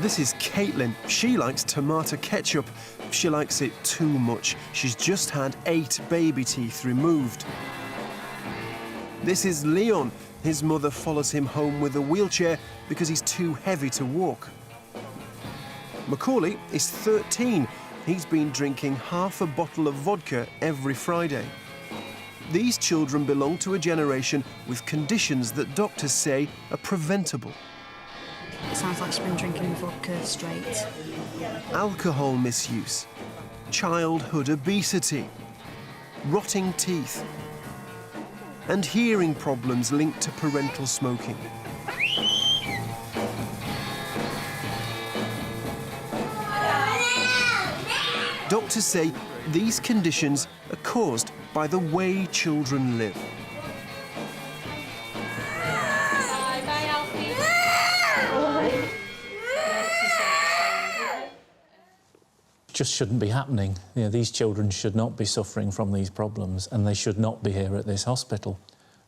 This is Kaitlyn. She likes tomato ketchup. She likes it too much. She's just had 8 baby teeth removed. This is Leon. His mother follows him home with a wheelchair because he's too heavy to walk. Macaulay is 13. He's been drinking half a bottle of vodka every Friday. These children belong to a generation with conditions that doctors say are preventable. It sounds like she's been drinking vodka straight. Alcohol misuse, childhood obesity, rotting teeth, and hearing problems linked to parental smoking. Doctors say these conditions are caused by the way children live. Just shouldn't be happening. You know, these children should not be suffering from these problems, and they should not be here at this hospital.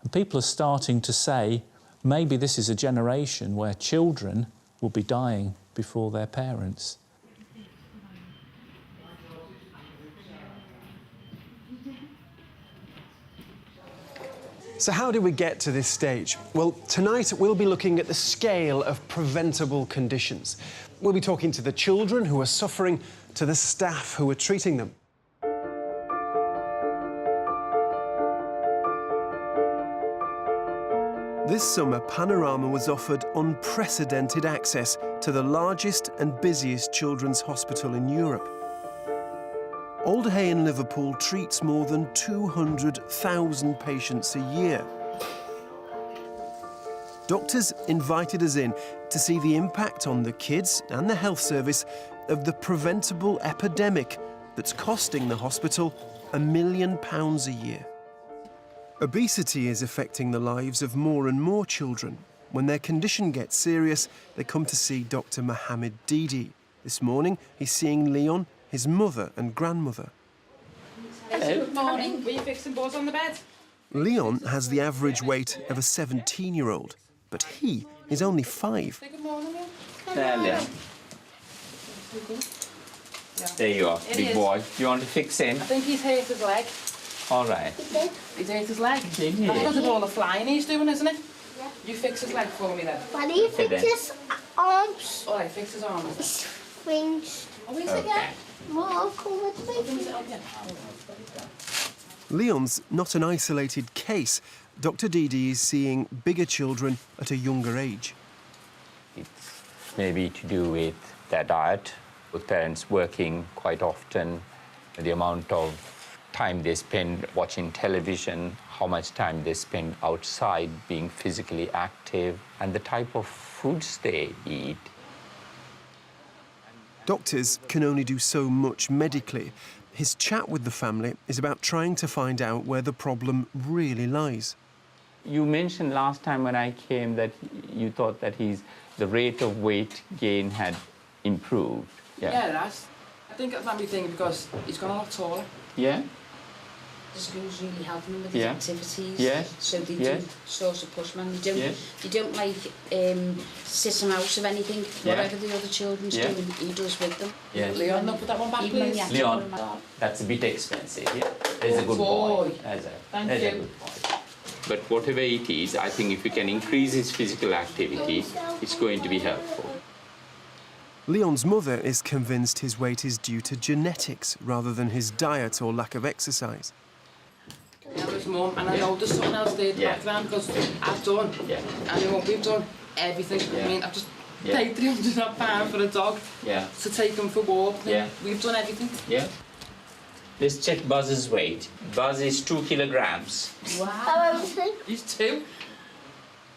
And people are starting to say maybe this is a generation where children will be dying before their parents. So how did we get to this stage? Well, tonight we'll be looking at the scale of preventable conditions. We'll be talking to the children who are suffering, to the staff who are treating them. This summer, Panorama was offered unprecedented access to the largest and busiest children's hospital in Europe. Alder in Liverpool treats more than 200,000 patients a year. Doctors invited us in to see the impact on the kids and the health service of the preventable epidemic that's costing the hospital £1 million a year. Obesity is affecting the lives of more and more children. When their condition gets serious, they come to see Dr. Mohammed Didi. This morning, he's seeing Leon, his mother and grandmother. Hello. Good morning. Were you fixing Buzz on the bed? Leon has the average weight of a 17-year-old, but he is only 5. Say good morning, Leon. There, Leon. There you are, big boy. You want to fix in? I think he's hurt his leg. All right. He's hurt his leg? Did he? That's because of all the flying he's doing, isn't it? Yeah. You fix his leg for me then. Why do you fix his arms? All right, fix his arms. Wings. Oh, is it, yeah? Well, come with me. Leon's not an isolated case. Dr. Didi is seeing bigger children at a younger age. It's maybe to do with their diet, with parents working quite often, the amount of time they spend watching television, how much time they spend outside being physically active, and the type of foods they eat. Doctors can only do so much medically. His chat with the family is about trying to find out where the problem really lies. You mentioned last time when I came that you thought that the rate of weight gain had improved. Yeah, it has. I think it might be thinking because he's gone a lot taller. Yeah? The school's really helping them with his activities. Yes. So they do sort of push them. They don't like sit them out of anything. Whatever the other children's doing, he does with them. Yes. Leon, no, put that one back, please. Leon, that's a bit expensive, yeah? There's a good boy. Thank There's you. a good boy. But whatever it is, I think if we can increase his physical activity, it's going to be helpful. Leon's mother is convinced his weight is due to genetics rather than his diet or lack of exercise. Now his mum, and I know there's something else there in the background because I've done, and we've done everything. I mean, I've just paid £300 for a dog to take him for walks. We've done everything. Yeah. Let's check Buzz's weight. Buzz is 2 kilograms. Wow. He's 2.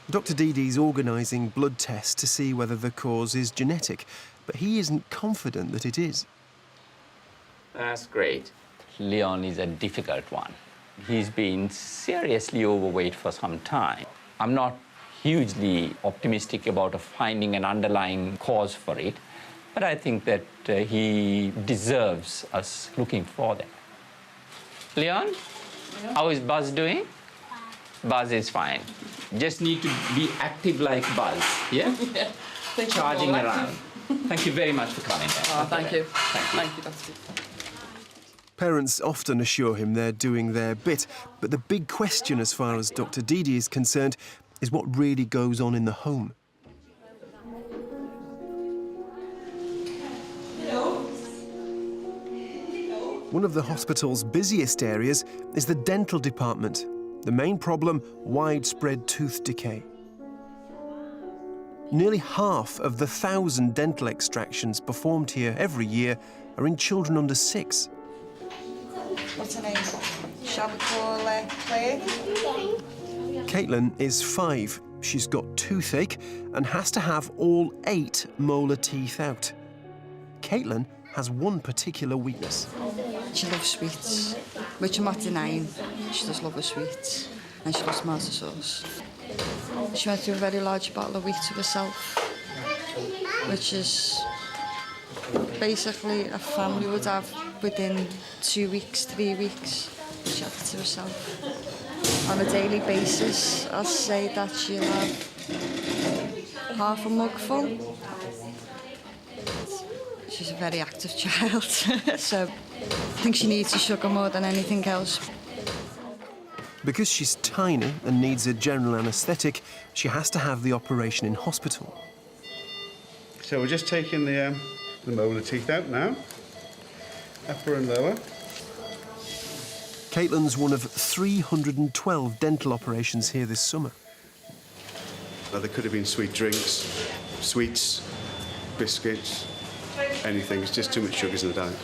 Dr. Didi's organising blood tests to see whether the cause is genetic, but he isn't confident that it is. That's great. Leon is a difficult one. He's been seriously overweight for some time. I'm not hugely optimistic about finding an underlying cause for it, but I think that he deserves us looking for that. Leon, how is Buzz doing? Buzz is fine. Just need to be active like Buzz, yeah? Charging around. Thank you very much for coming. Oh, thank you. Thank you. That's good. Parents often assure him they're doing their bit, but the big question as far as Dr. Didi is concerned is what really goes on in the home. One of the hospital's busiest areas is the dental department. The main problem, widespread tooth decay. Nearly half of the 1,000 dental extractions performed here every year are in children under 6. What's her name? Shall we call her Claire? Kaitlyn is 5. She's got toothache and has to have all 8 molar teeth out. Kaitlyn has one particular weakness. She loves sweets, which I'm not denying. She does love her sweets, and she loves tomato sauce. She went through a very large bottle of wheat to herself, which is basically a family would have within 2 weeks, 3 weeks. She had it to herself. On a daily basis, I'll say that she'll have half a mug full. She's a very active child, so I think she needs the sugar more than anything else. Because she's tiny and needs a general anaesthetic, she has to have the operation in hospital. So we're just taking the molar teeth out now, upper and lower. Kaitlyn's one of 312 dental operations here this summer. Now, there could have been sweet drinks, sweets, biscuits, anything. It's just too much sugars in the diet.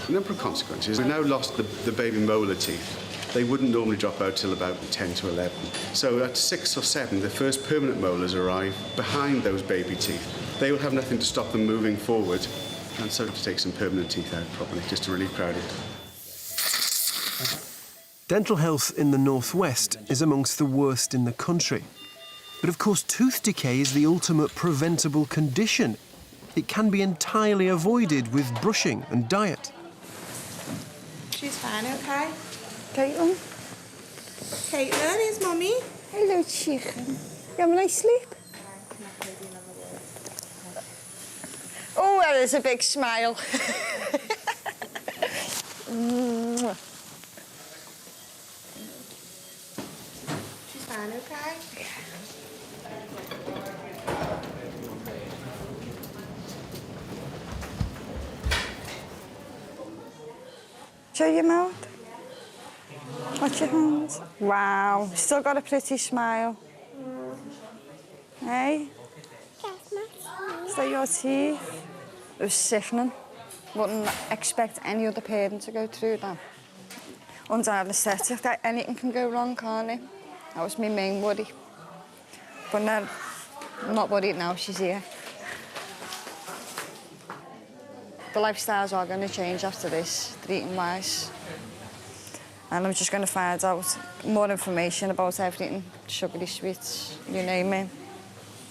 A number of consequences. We've now lost the baby molar teeth. They wouldn't normally drop out till about 10 to 11. So at 6 or 7, the first permanent molars arrive behind those baby teeth. They will have nothing to stop them moving forward, and so to take some permanent teeth out properly, just to relieve crowding. Dental health in the northwest is amongst the worst in the country. But of course, tooth decay is the ultimate preventable condition. It can be entirely avoided with brushing and diet. She's fine, okay? Kaitlyn. Kaitlyn, here's Mummy. Hello, chicken. You have a nice sleep? Oh, that is a big smile. She's fine, okay? Show your mouth. Watch your hands. Wow, still got a pretty smile. Hey? Is that your teeth? It was sickening. Wouldn't expect any other parent to go through that. Under anaesthetic, anything can go wrong, can't it? That was my main worry. But no, I'm not worried now, she's here. The lifestyles are going to change after this, eating-wise. And I'm just going to find out more information about everything, sugary sweets, you name it.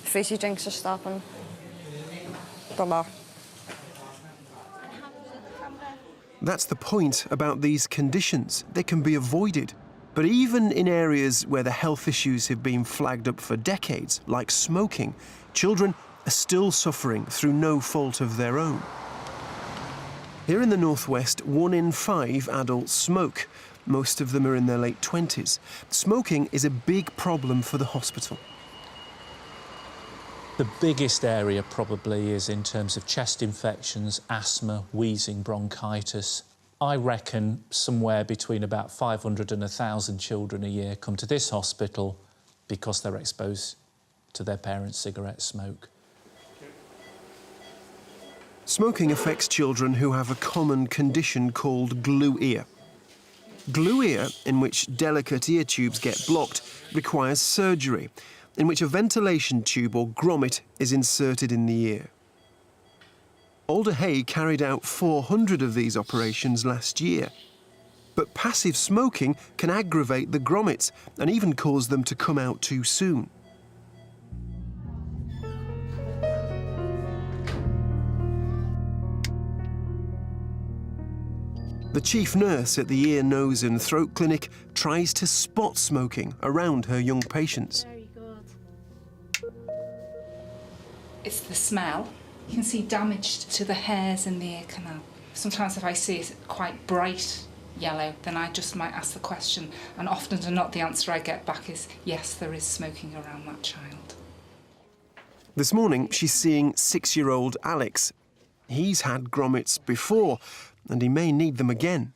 Fizzy drinks are stopping. The lot. That's the point about these conditions. They can be avoided. But even in areas where the health issues have been flagged up for decades, like smoking, children are still suffering through no fault of their own. Here in the northwest, 1 in 5 adults smoke. Most of them are in their late 20s. Smoking is a big problem for the hospital. The biggest area probably is in terms of chest infections, asthma, wheezing, bronchitis. I reckon somewhere between about 500 and 1,000 children a year come to this hospital because they're exposed to their parents' cigarette smoke. Smoking affects children who have a common condition called glue ear. Glue ear, in which delicate ear tubes get blocked, requires surgery, in which a ventilation tube or grommet is inserted in the ear. Alder carried out 400 of these operations last year. But passive smoking can aggravate the grommets and even cause them to come out too soon. The chief nurse at the ear, nose and throat clinic tries to spot smoking around her young patients. Very good. It's the smell. You can see damage to the hairs in the ear canal. Sometimes if I see it quite bright yellow, then I just might ask the question, and often than not the answer I get back is, yes, there is smoking around that child. This morning, she's seeing 6-year-old Alex. He's had grommets before, and he may need them again.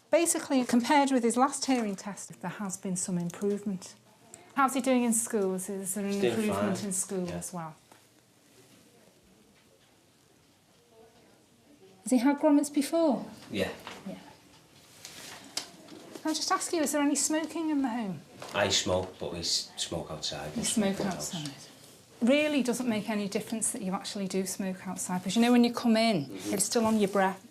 Basically, compared with his last hearing test, there has been some improvement. How's he doing in schools? Is there an improvement in school as well? Has he had grommets before? Yeah. Yeah. Can I just ask you, is there any smoking in the home? I smoke, but we smoke outside. You smoke outside? Really doesn't make any difference that you actually do smoke outside, because you know when you come in, it's still on your breath.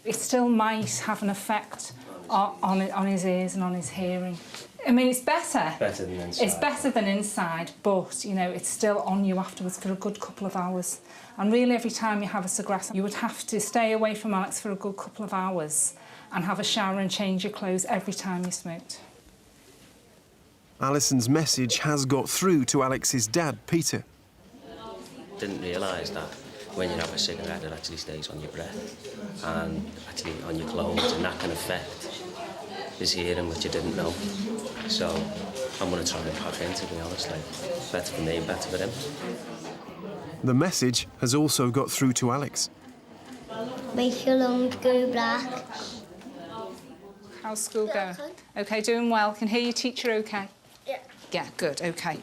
It still might have an effect on his ears and on his hearing. I mean, it's better. Better than inside. It's better than inside, but, you know, it's still on you afterwards for a good couple of hours. And really, every time you have a cigarette, you would have to stay away from Alex for a good couple of hours and have a shower and change your clothes every time you smoked. Alison's message has got through to Alex's dad, Peter. Didn't realise that when you have a cigarette, it actually stays on your breath and actually on your clothes, and that can affect his hearing, which you didn't know. So I'm going to try and pack in, to be honest. Like, better for me, better for him. The message has also got through to Alex. Make your lungs go black. How's school going? OK, doing well. Can hear your teacher OK? Yeah. Yeah, good, OK.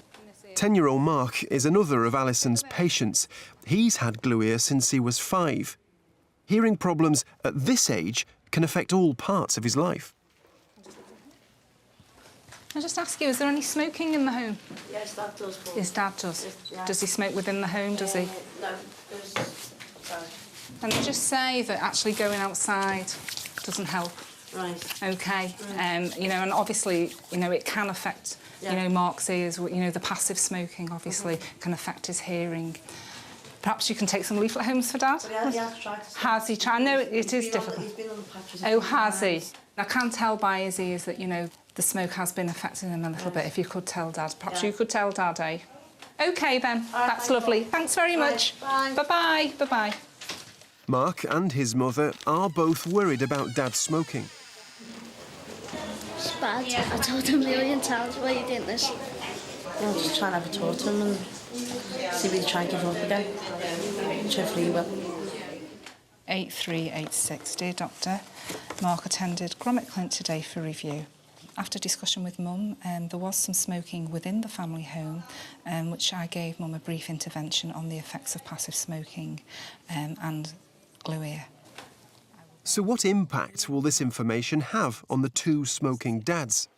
10-year-old Mark is another of Alison's patients. He's had glue ear since he was 5. Hearing problems at this age can affect all parts of his life. I'll just ask you, is there any smoking in the home? Yes, Dad does. His dad does? Yeah. Does he smoke within the home, does he? No, sorry. And they just say that actually going outside doesn't help. Right. OK. You know, and obviously, you know, it can affect, you know, Mark's ears. You know, the passive smoking, obviously, can affect his hearing. Perhaps you can take some leaflet homes for Dad? But he has tried to Has he tried? I know it is difficult. He's been on the patches. Oh, has he? I can tell by his ears that, you know, the smoke has been affecting him a little bit. If you could tell Dad. Perhaps you could tell Dad, eh? OK, then. That's lovely. Thanks very much. Bye. Bye-bye. Bye-bye. Mark and his mother are both worried about Dad's smoking. It's bad. I told him a million times why you doing this. I'll just try and have a talk to him and see if he try and give up again. Hopefully he will. 8386. Dear Doctor, Mark attended grommet clinic today for review. After discussion with Mum, there was some smoking within the family home, which I gave Mum a brief intervention on the effects of passive smoking and glue ear. So what impact will this information have on the 2 smoking dads?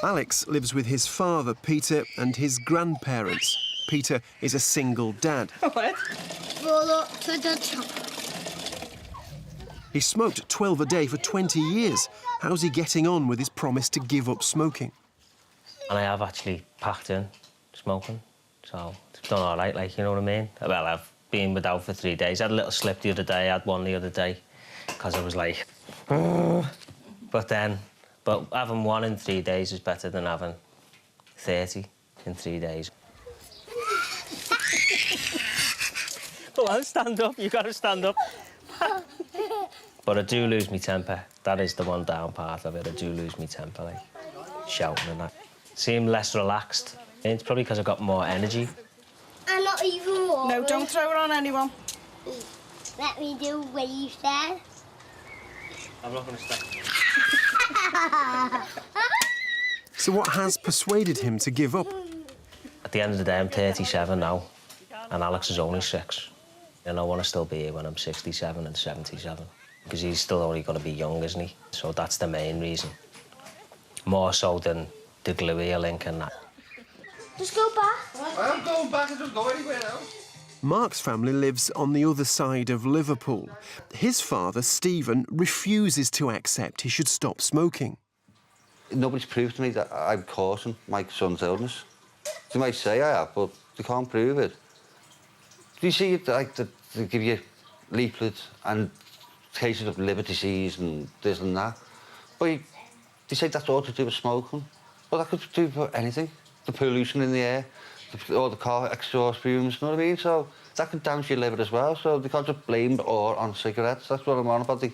Alex lives with his father, Peter, and his grandparents. Peter is a single dad. What? Roll up to the top. He smoked 12 a day for 20 years. How's he getting on with his promise to give up smoking? And I have actually packed in smoking, so it's done all right, like, you know what I mean? Well, I've been without for 3 days. I had a little slip the other day, I had one the other day, because I was like, but having one in 3 days is better than having 30 in 3 days. Go on, stand up, you gotta stand up. But I do lose my temper. That is the one down part of it. I do lose my temper, like, shouting and that. Seem less relaxed. It's probably because I've got more energy. I'm not even warm. No, don't throw it on anyone. Let me do what you said. I'm not going to stop. So what has persuaded him to give up? At the end of the day, I'm 37 now, and Alex is only 6. And I want to still be here when I'm 67 and 77, because he's still only going to be young, isn't he? So that's the main reason. More so than the glue ear link and that. Just go back. I'm going back and just go anywhere now. Mark's family lives on the other side of Liverpool. His father, Stephen, refuses to accept he should stop smoking. Nobody's proved to me that I'm causing my son's illness. They might say I have, but they can't prove it. Do you see it, like, they give you leaflets and cases of liver disease and this and that? But they say that's all to do with smoking. But that could do for anything. the pollution in the air, all the car exhaust fumes, you know what I mean? So that can damage your liver as well, so they can't just blame it all on cigarettes. That's what I'm on about. They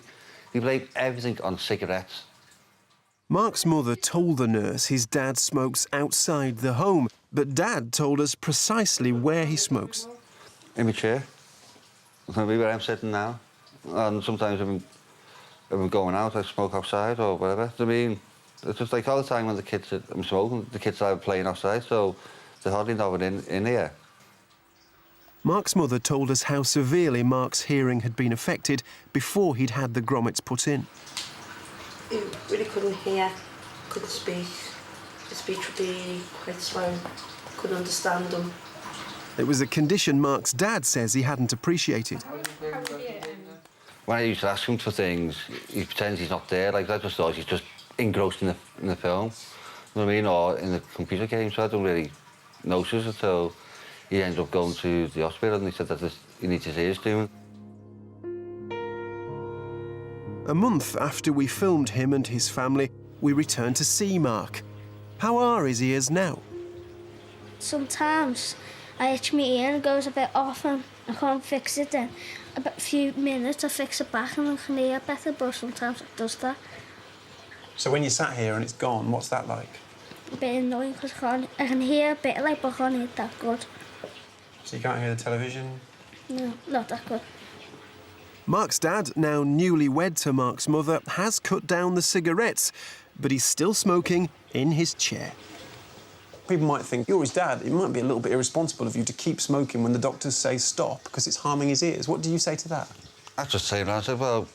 blame everything on cigarettes. Mark's mother told the nurse his dad smokes outside the home, but Dad told us precisely where he smokes. In my chair. Maybe where I'm sitting now. And sometimes if I'm going out, I smoke outside or whatever. I mean, it's just like all the time when I'm smoking, the kids are playing outside, so there's hardly no one in here. Mark's mother told us how severely Mark's hearing had been affected before he'd had the grommets put in. He really couldn't hear, couldn't speak. His speech would be quite slow, couldn't understand them. It was a condition Mark's dad says he hadn't appreciated. When I used to ask him for things, he pretends he's not there. Like, I just thought he's just engrossed in the film, you know what I mean, or in the computer game, so I don't really notice it until he ended up going to the hospital and he said that he needs his ears doing. A month after we filmed him and his family, we returned to see Mark. How are his ears now? Sometimes I itch my ear and it goes a bit off and I can't fix it then. About a few minutes I fix it back and I can hear better, but sometimes it does that. So when you sat here and it's gone, what's that like? A bit annoying because I can hear a bit like, but I can't hear it that good. So you can't hear the television? No, not that good. Mark's dad, now newlywed to Mark's mother, has cut down the cigarettes, but he's still smoking in his chair. People might think, you're his dad, it might be a little bit irresponsible of you to keep smoking when the doctors say stop because it's harming his ears. What do you say to that? I just say, well,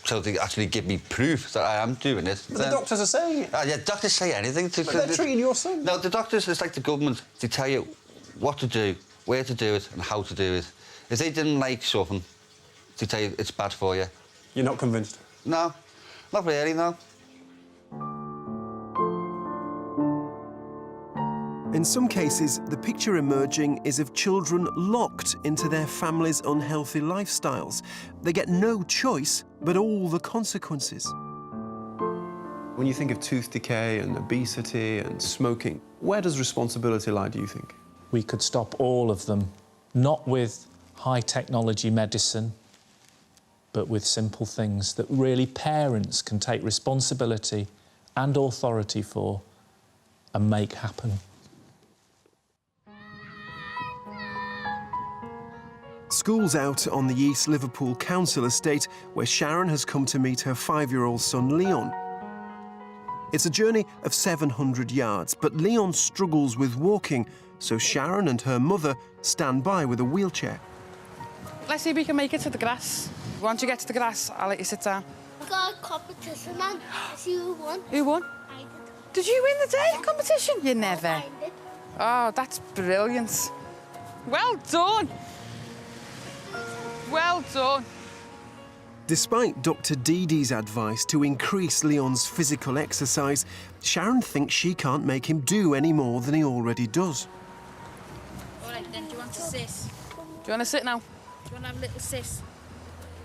so they actually give me proof that I am doing it. But the doctors are saying it. Yeah, doctors say anything. But they're treating your son. No, the doctors, it's like the government. They tell you what to do, where to do it and how to do it. If they didn't like something, they tell you it's bad for you. You're not convinced? No, not really, no. In some cases, the picture emerging is of children locked into their families' unhealthy lifestyles. They get no choice but all the consequences. When you think of tooth decay and obesity and smoking, where does responsibility lie, do you think? We could stop all of them, not with high technology medicine, but with simple things that really parents can take responsibility and authority for and make happen. School's out on the East Liverpool council estate where Sharon has come to meet her 5-year-old son, Leon. It's a journey of 700 yards, but Leon struggles with walking, so Sharon and her mother stand by with a wheelchair. Let's see if we can make it to the grass. Once you get to the grass, I'll let you sit down. We got a competition on. See who won. Who won? I did. Did you win the day competition? You never. I did. Oh, that's brilliant. Well done. Well done. Despite Dr. Deedee's advice to increase Leon's physical exercise, Sharon thinks she can't make him do any more than he already does. All right, then, do you want to sit? Do you want to sit now? Do you want to have a little sit?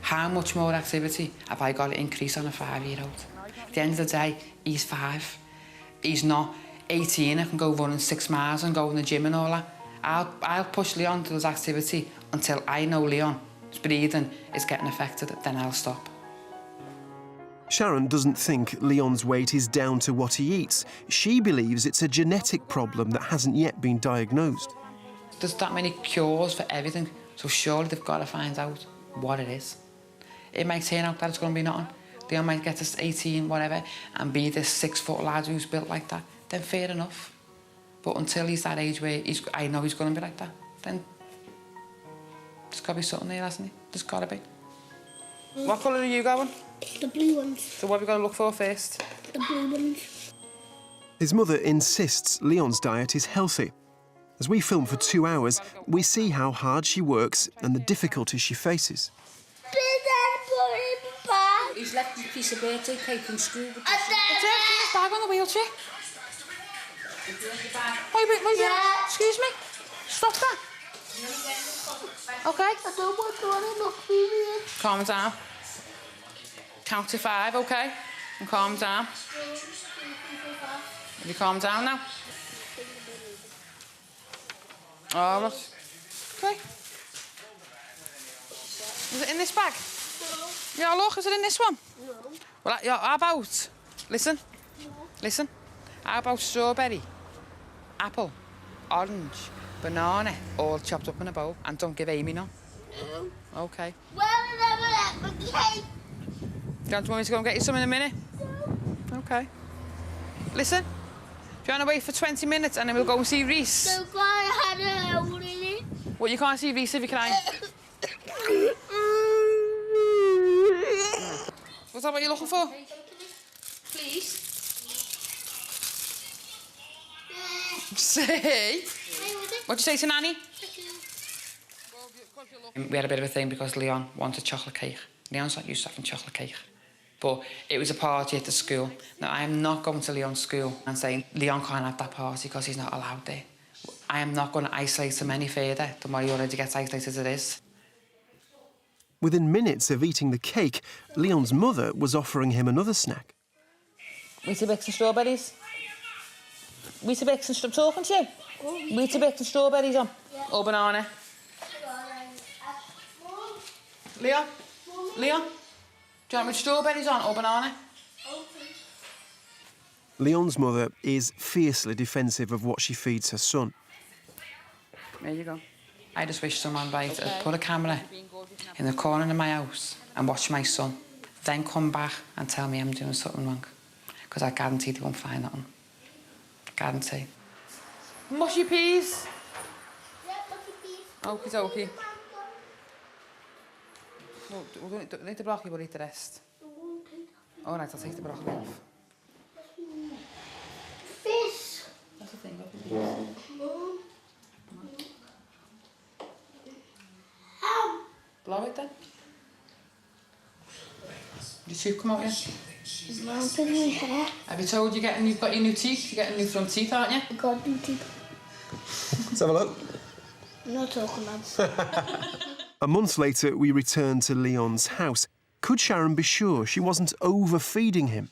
How much more activity have I got to increase on a 5-year-old? At the end of the day, he's 5. He's not 18 and can go running 6 miles and go in the gym and all that. I'll push Leon to his activity until I know Leon's breathing is getting affected, then I'll stop. Sharon doesn't think Leon's weight is down to what he eats. She believes it's a genetic problem that hasn't yet been diagnosed. There's that many cures for everything, so surely they've got to find out what it is. It might turn out that it's going to be nothing. Leon might get to 18, whatever, and be this 6-foot lad who's built like that. Then fair enough. But until he's that age where I know he's going to be like that, then there's got to be something there, hasn't he? There's got to be. What colour are you going? The blue ones. So what have we got to look for first? The blue ones. His mother insists Leon's diet is healthy. As we film for 2 hours, we see how hard she works and the difficulties she faces. He's left his piece of birthday cake in school. It's his bag on the wheelchair. Wait, excuse me. Stop that. Okay. I don't want to look for me. Calm down. Count to 5, okay? And calm down. Have you calmed down now? Oh, right. Okay. Is it in this bag? No. Yeah, look, is it in this one? No. Well, yeah, how about... Listen. No. Listen. How about strawberry, apple, orange, banana, all chopped up in a bowl, and don't give Amy none? No. OK. Well, I never let my cake. Don't you want me to go and get you some in a minute? No. OK. Listen. Do you want to wait for 20 minutes and then we'll go and see Reese? So glad I had a hole in it. Well, you can't see Reese if you can. What's that what you're looking for? Please. Say? What'd you say to Nanny? We had a bit of a thing because Leon wanted chocolate cake. Leon's not used to having chocolate cake. But it was a party at the school. Now, I am not going to Leon's school and saying Leon can't have that party because he's not allowed there. I am not going to isolate him any further than what he already gets isolated as it is. Within minutes of eating the cake, Leon's mother was offering him another snack. Weetabix and strawberries? Weetabix and... I'm talking to you. Weetabix and strawberries on? Yeah. Or banana? Leon? Leon? Do you want me strawberries on or banana? Leon's mother is fiercely defensive of what she feeds her son. There you go. I just wish someone would put a camera in the corner of my house and watch my son, then come back and tell me I'm doing something wrong. Because I guarantee they won't find nothing. Guarantee. Mushy peas? Yeah, mushy peas. Okie dokie. We'll don't eat the broccoli, we'll eat the rest. All right, I'll take the broccoli off. Fish. That's the thing. Blow it then. Did your tooth come out yet? There's lump in my hair. Have you told you've got your new teeth? You're getting new front teeth, aren't you? I got new teeth. Let's have a look. I'm not talking about. A month later, we returned to Leon's house. Could Sharon be sure she wasn't overfeeding him?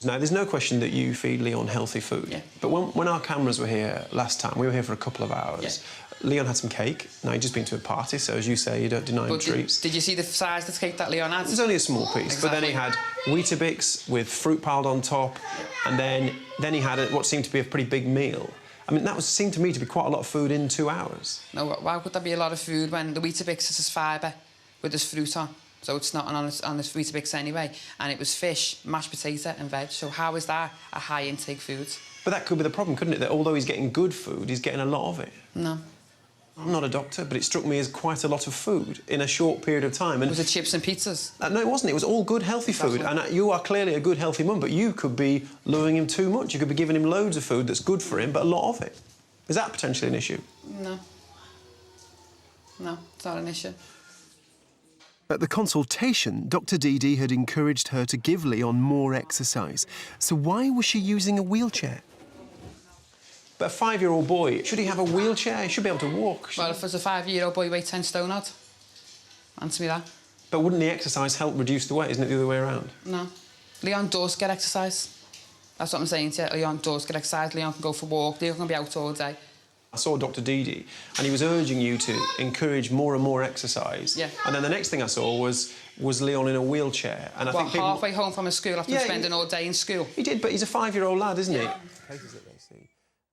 Now, there's no question that you feed Leon healthy food. Yeah. But when our cameras were here last time, we were here for a couple of hours. Yeah. Leon had some cake. Now, he'd just been to a party, so as you say, you don't deny him treats. Did you see the size of the cake that Leon had? It was only a small piece, but then he had Weetabix with fruit piled on top, and then he had what seemed to be a pretty big meal. I mean, seemed to me to be quite a lot of food in 2 hours. No, why would that be a lot of food when the Weetabix is fibre with this fruit on? So it's not on this Weetabix anyway. And it was fish, mashed potato and veg. So how is that a high intake food? But that could be the problem, couldn't it? That although he's getting good food, he's getting a lot of it. No. I'm not a doctor, but it struck me as quite a lot of food in a short period of time. And was it chips and pizzas? No, it wasn't. It was all good, healthy food. And you are clearly a good, healthy mum, but you could be luring him too much. You could be giving him loads of food that's good for him, but a lot of it. Is that potentially an issue? No. No, it's not an issue. At the consultation, Dr. Didi had encouraged her to give Leon more exercise. So why was she using a wheelchair? But a 5-year-old boy, should he have a wheelchair? He should be able to walk. Well, if there's a 5-year-old boy weighs 10 stone odd, answer me that. But wouldn't the exercise help reduce the weight? Isn't it the other way around? No. Leon does get exercise. That's what I'm saying to you. Leon does get exercise. Leon can go for a walk. Leon can be out all day. I saw Dr. Didi, and he was urging you to encourage more and more exercise. Yeah. And then the next thing I saw was Leon in a wheelchair. And I think people... halfway home from school after spending all day in school? He did, but he's a 5-year-old lad, isn't he?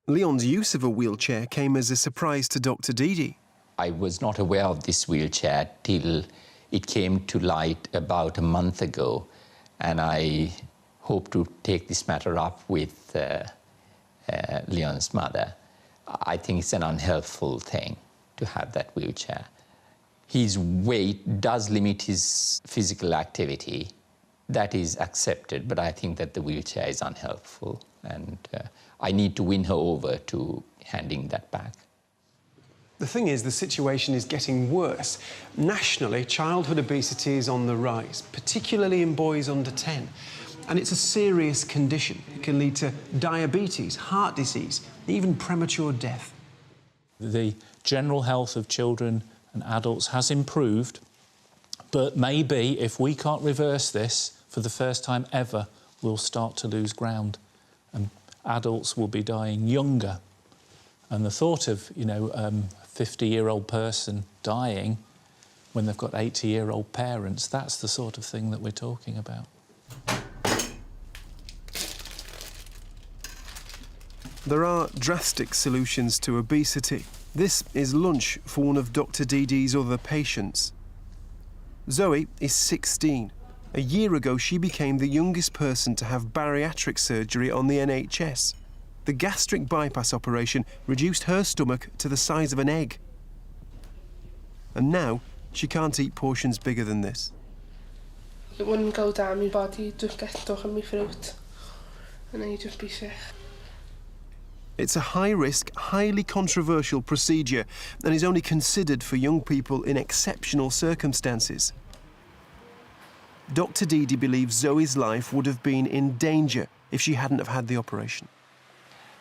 Leon's use of a wheelchair came as a surprise to Dr. Didi. I was not aware of this wheelchair till it came to light about a month ago, and I hope to take this matter up with Leon's mother. I think it's an unhelpful thing to have that wheelchair. His weight does limit his physical activity. That is accepted, but I think that the wheelchair is unhelpful, and I need to win her over to handing that back. The thing is, the situation is getting worse. Nationally, childhood obesity is on the rise, particularly in boys under 10. And it's a serious condition. It can lead to diabetes, heart disease, even premature death. The general health of children and adults has improved, but maybe if we can't reverse this for the first time ever, we'll start to lose ground and adults will be dying younger. And the thought of, 50-year-old person dying when they've got 80-year-old parents. That's the sort of thing that we're talking about. There are drastic solutions to obesity. This is lunch for one of Dr. Didi's other patients. Zoe is 16. A year ago, she became the youngest person to have bariatric surgery on the NHS. The gastric bypass operation reduced her stomach to the size of an egg. And now, she can't eat portions bigger than this. It wouldn't go down my body, it'd just get stuck in my throat. And then you'd just be sick. It's a high-risk, highly controversial procedure and is only considered for young people in exceptional circumstances. Dr. Didi believes Zoe's life would have been in danger if she hadn't have had the operation.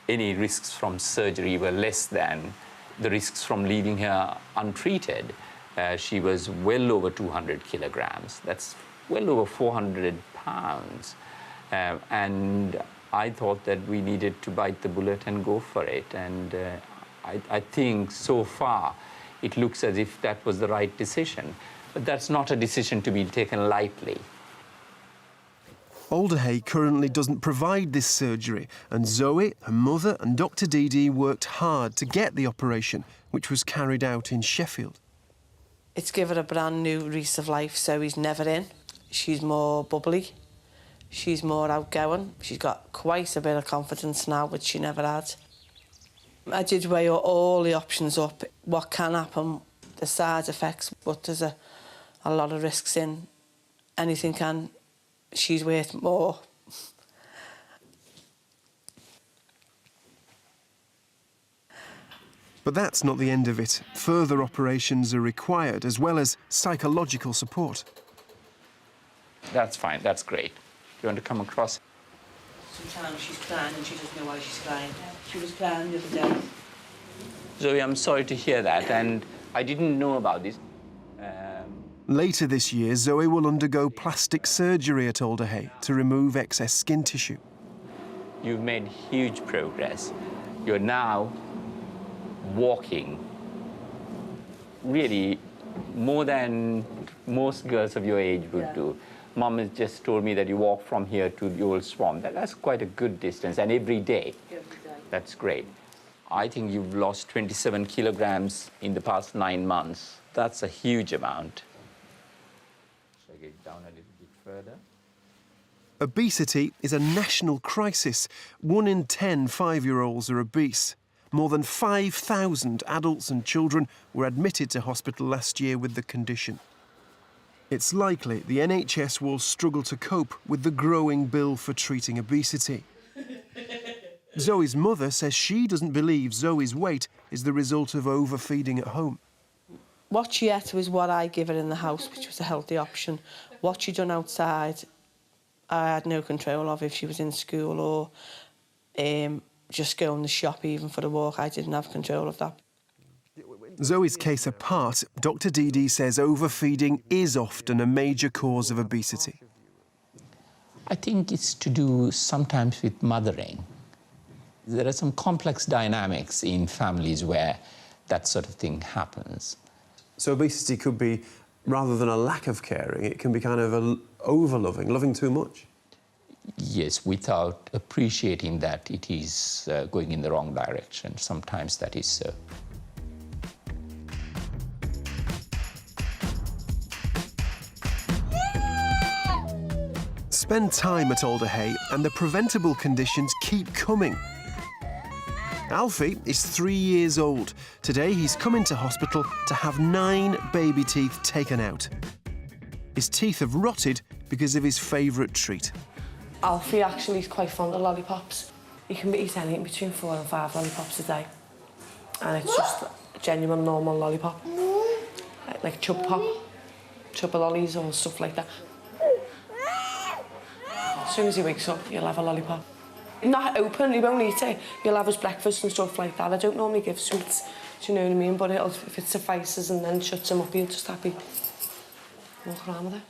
Any risks from surgery were less than the risks from leaving her untreated. She was well over 200 kilograms. That's well over 400 pounds. And I thought that we needed to bite the bullet and go for it. And I think so far it looks as if that was the right decision. But that's not a decision to be taken lightly. Alder currently doesn't provide this surgery, and Zoe, her mother and Dr. Didi worked hard to get the operation, which was carried out in Sheffield. It's given a brand new lease of life. Zoe's never in. She's more bubbly. She's more outgoing. She's got quite a bit of confidence now, which she never had. I did weigh all the options up, what can happen, the side effects, but there's a lot of risks in. Anything can. She's worth more. But that's not the end of it. Further operations are required, as well as psychological support. That's fine, that's great. You want to come across? Sometimes she's crying and she doesn't know why she's crying. She was crying the other day. Zoe, I'm sorry to hear that, and I didn't know about this. Later this year, Zoe will undergo plastic surgery at Alder to remove excess skin tissue. You've made huge progress. You're now walking really more than most girls of your age would do. Mum has just told me that you walk from here to the old swamp. That's quite a good distance, and every day. That's great. I think you've lost 27 kilograms in the past 9 months. That's a huge amount. Shall I get down a little bit further? Obesity is a national crisis. 1 in 10 5-year-olds are obese. More than 5,000 adults and children were admitted to hospital last year with the condition. It's likely the NHS will struggle to cope with the growing bill for treating obesity. Zoe's mother says she doesn't believe Zoe's weight is the result of overfeeding at home. What she ate was what I give her in the house, which was a healthy option. What she done outside, I had no control of. If she was in school or just going to the shop even for a walk, I didn't have control of that. Zoe's case apart, Dr. Didi says overfeeding is often a major cause of obesity. I think it's to do sometimes with mothering. There are some complex dynamics in families where that sort of thing happens. So obesity could be, rather than a lack of caring, it can be kind of over-loving, loving too much? Yes, without appreciating that it is going in the wrong direction. Sometimes that is so. Spend time at Alder and the preventable conditions keep coming. Alfie is 3 years old. Today he's come into hospital to have 9 baby teeth taken out. His teeth have rotted because of his favourite treat. Alfie actually is quite fond of lollipops. He can eat anything between 4 and 5 lollipops a day. And it's just a genuine, normal lollipop. Like chub pop, chubba lollies or stuff like that. As soon as he wakes up, he'll have a lollipop. Not open, he won't eat it. He'll have his breakfast and stuff like that. I don't normally give sweets, do you know what I mean? But if it suffices and then shuts him up, he'll just happy walk around with it.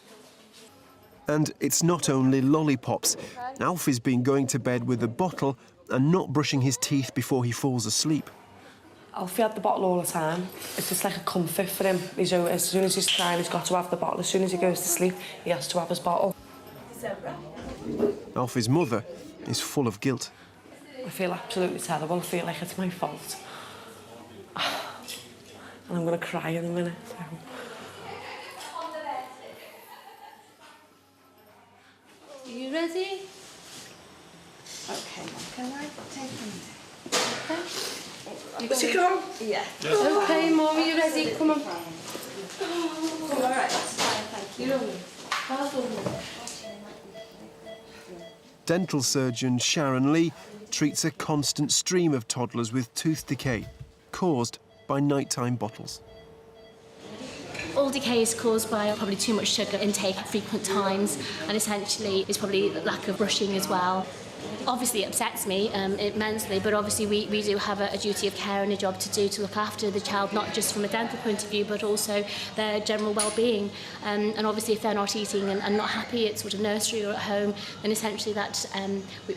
And it's not only lollipops. Alfie's been going to bed with a bottle and not brushing his teeth before he falls asleep. Alfie had the bottle all the time. It's just like a comfort for him. As soon as he's crying, he's got to have the bottle. As soon as he goes to sleep, he has to have his bottle. Alfie's mother is full of guilt. I feel absolutely terrible. I feel like it's my fault. And I'm going to cry in a minute. So. Are you ready? OK, can I take them? OK. Where's she gone? Yeah. OK, Mum, are you ready? Come on. Oh, all right, that's fine, thank you. You're all right. Well done. Dental surgeon Sharon Lee treats a constant stream of toddlers with tooth decay caused by nighttime bottles. All decay is caused by probably too much sugar intake at frequent times, and essentially it's probably lack of brushing as well. Obviously it upsets me immensely, but obviously we do have a duty of care and a job to do to look after the child, not just from a dental point of view, but also their general well-being. And obviously if they're not eating and not happy at sort of nursery or at home, then essentially that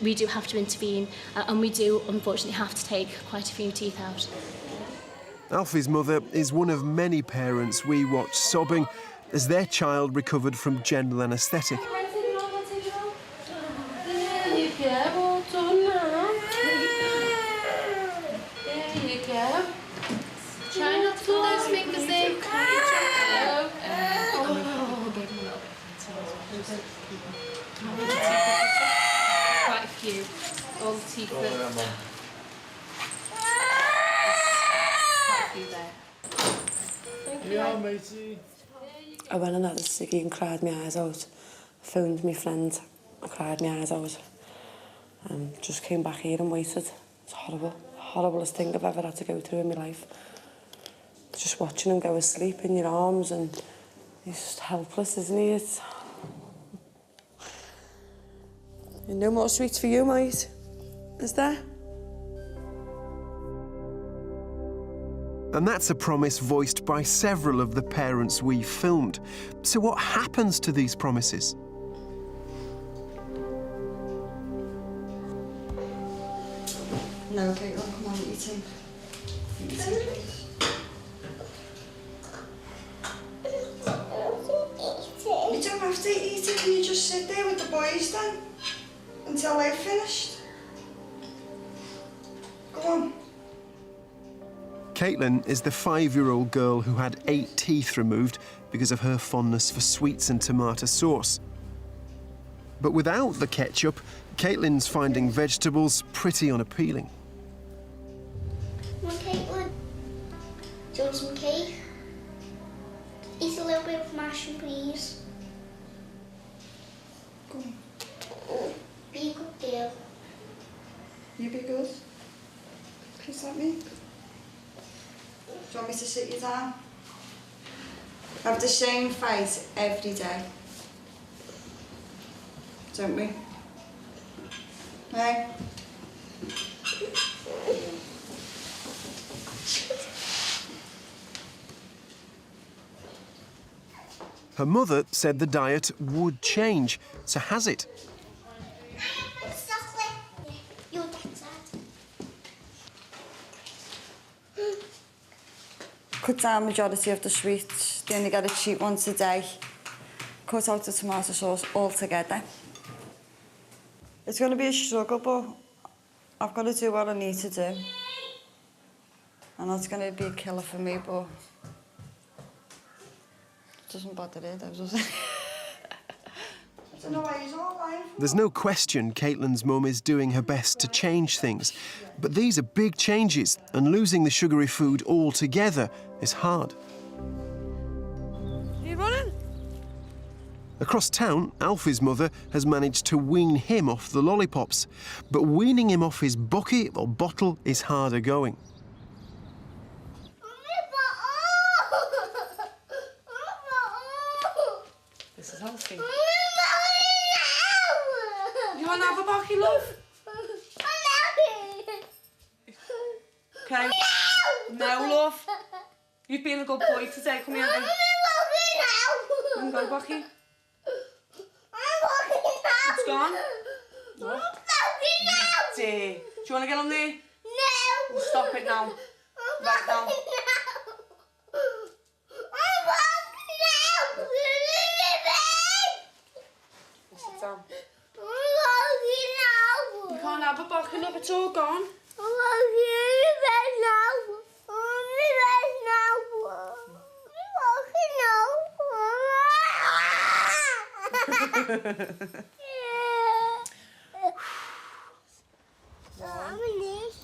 we do have to intervene, and we do unfortunately have to take quite a few teeth out. Alfie's mother is one of many parents we watch sobbing as their child recovered from general anaesthetic. There you go, all done now. There you go. Try not to pull those fingers in. Quite a few. All the teeth that... Yeah, matey. I went and had a ciggy and cried my eyes out. Phoned my friend and cried my eyes out. Just came back here and waited. It's horrible. Horriblest thing I've ever had to go through in my life. Just watching him go asleep in your arms, and he's just helpless, isn't he? It's... No more sweets for you, mate. Is there? And that's a promise voiced by several of the parents we filmed. So what happens to these promises? No, Kaitlyn, come on, eating. You don't have to eat it, can you just sit there with the boys then? Until they've finished. Go on. Kaitlyn is the 5-year-old girl who had 8 teeth removed because of her fondness for sweets and tomato sauce. But without the ketchup, Kaitlyn's finding vegetables pretty unappealing. Come on, Kaitlyn. Do you want some cake? Eat a little bit of mushroom, please. Go on. Oh, be a good girl. You be good. Kiss at me. Do you want me to sit you down? Have the same fight every day. Don't we? Hey? Her mother said the diet would change, so has it? Your dad's Cut down majority of the sweets. They only get a treat once a day. Cut out the tomato sauce altogether. It's going to be a struggle, but I've got to do what I need to do. And that's going to be a killer for me, but it doesn't bother it, does it? I don't know why he's all lying. There's no question Kaitlyn's mum is doing her best to change things. But these are big changes, and losing the sugary food altogether is hard. Are you running? Across town, Alfie's mother has managed to wean him off the lollipops. But weaning him off his bucket or bottle is harder going. This is Alfie. You want to have a bucket, love? Okay. No, love. You've been a good boy today. Come here, then. I'm going to go, Bucky. It's gone. What? Do you want to get on there? No. We'll stop it now. Right now. Sit down. You can't have a bottle of it's all gone.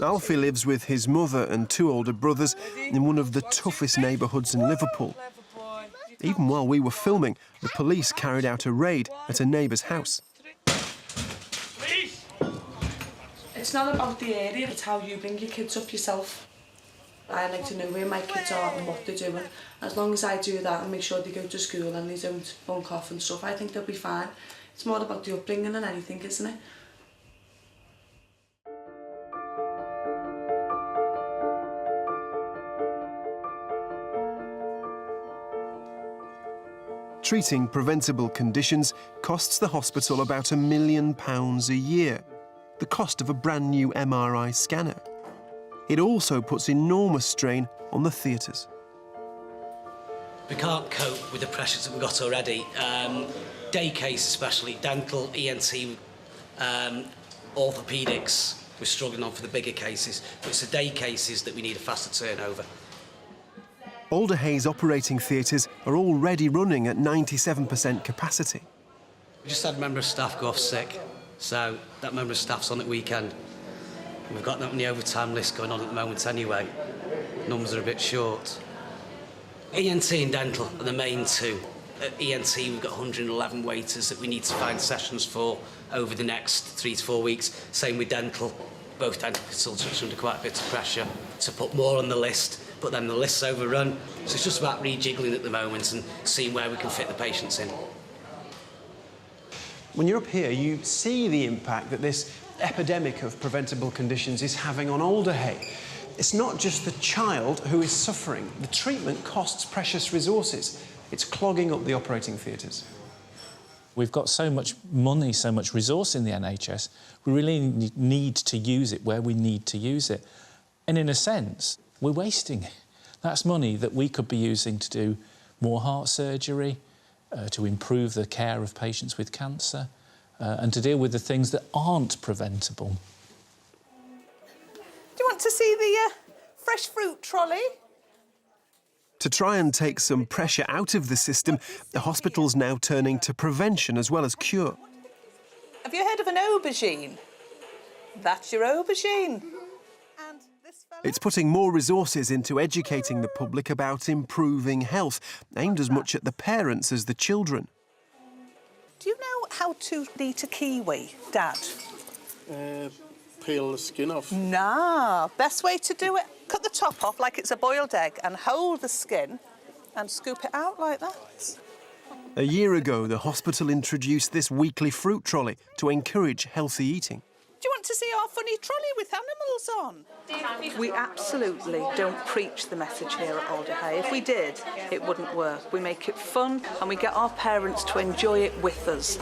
Alfie lives with his mother and 2 older brothers in one of the toughest neighbourhoods in Liverpool. Even while we were filming, the police carried out a raid at a neighbour's house. It's not about the area, it's how you bring your kids up yourself. I like to know where my kids are and what they're doing. As long as I do that and make sure they go to school and they don't bunk off and stuff, I think they'll be fine. It's more about the upbringing than anything, isn't it? Treating preventable conditions costs the hospital about £1 million a year, the cost of a brand new MRI scanner. It also puts enormous strain on the theatres. We can't cope with the pressures that we've got already. Day case especially, dental, ENT, orthopaedics, we're struggling on for the bigger cases, but it's the day cases that we need a faster turnover. Alder operating theatres are already running at 97% capacity. We just had a member of staff go off sick, so that member of staff's on at weekend. And we've got that on the overtime list going on at the moment anyway. Numbers are a bit short. ENT and dental are the main 2. At ENT, we've got 111 waiters that we need to find sessions for over the next 3 to 4 weeks. Same with dental. Both dental consultants are under quite a bit of pressure to put more on the list, but then the list's overrun. So it's just about rejiggling at the moment and seeing where we can fit the patients in. When you're up here, you see the impact that this epidemic of preventable conditions is having on Alder. It's not just the child who is suffering. The treatment costs precious resources. It's clogging up the operating theatres. We've got so much money, so much resource in the NHS, we really need to use it where we need to use it. And in a sense, we're wasting it. That's money that we could be using to do more heart surgery, to improve the care of patients with cancer, and to deal with the things that aren't preventable. Do you want to see the fresh fruit trolley? To try and take some pressure out of the system, the hospital's now turning to prevention as well as cure. Have you heard of an aubergine? That's your aubergine. It's putting more resources into educating the public about improving health, aimed as much at the parents as the children. Do you know how to eat a kiwi, Dad? Peel the skin off. Nah, best way to do it, cut the top off like it's a boiled egg and hold the skin and scoop it out like that. A year ago, the hospital introduced this weekly fruit trolley to encourage healthy eating. Do you want to see our funny trolley with animals on? We absolutely don't preach the message here at Alder. If we did, it wouldn't work. We make it fun and we get our parents to enjoy it with us.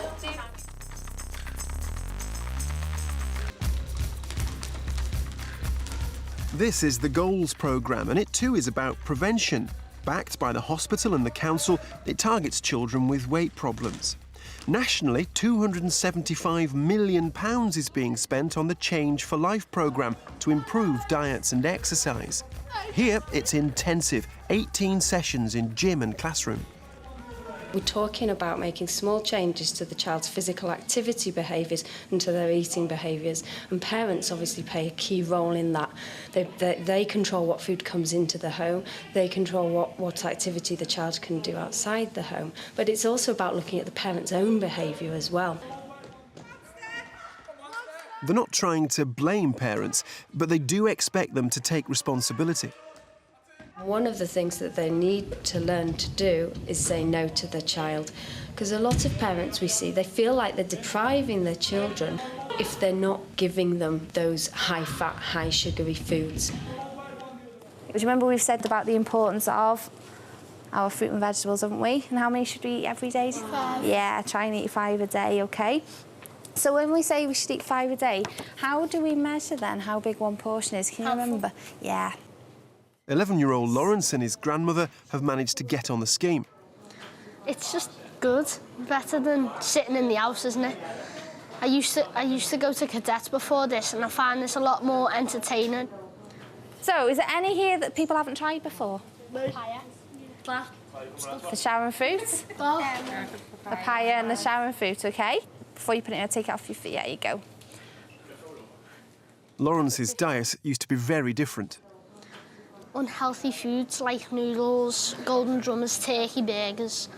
This is the Goals programme, and it too is about prevention. Backed by the hospital and the council, it targets children with weight problems. Nationally, £275 million is being spent on the Change for Life programme to improve diets and exercise. Here, it's intensive, 18 sessions in gym and classroom. We're talking about making small changes to the child's physical activity behaviours and to their eating behaviours. And parents obviously play a key role in that. They control what food comes into the home. They control what activity the child can do outside the home. But it's also about looking at the parent's own behaviour as well. They're not trying to blame parents, but they do expect them to take responsibility. One of the things that they need to learn to do is say no to their child. Because a lot of parents we see, they feel like they're depriving their children if they're not giving them those high-fat, high-sugary foods. Do you remember we've said about the importance of our fruit and vegetables, haven't we? And how many should we eat every day? 5. Yeah, try and eat 5 a day, OK? So when we say we should eat 5 a day, how do we measure then how big one portion is? Can you remember? Yeah. 11-year-old Lawrence and his grandmother have managed to get on the scheme. It's just good, better than sitting in the house, isn't it? I used to go to cadets before this, and I find this a lot more entertaining. So, is there any here that people haven't tried before? Papaya. The Sharon fruit? The papaya and the Sharon fruit, OK? Before you put it in, take it off your feet. There you go. Lawrence's diet used to be very different. Unhealthy foods like noodles, golden drummers, turkey burgers.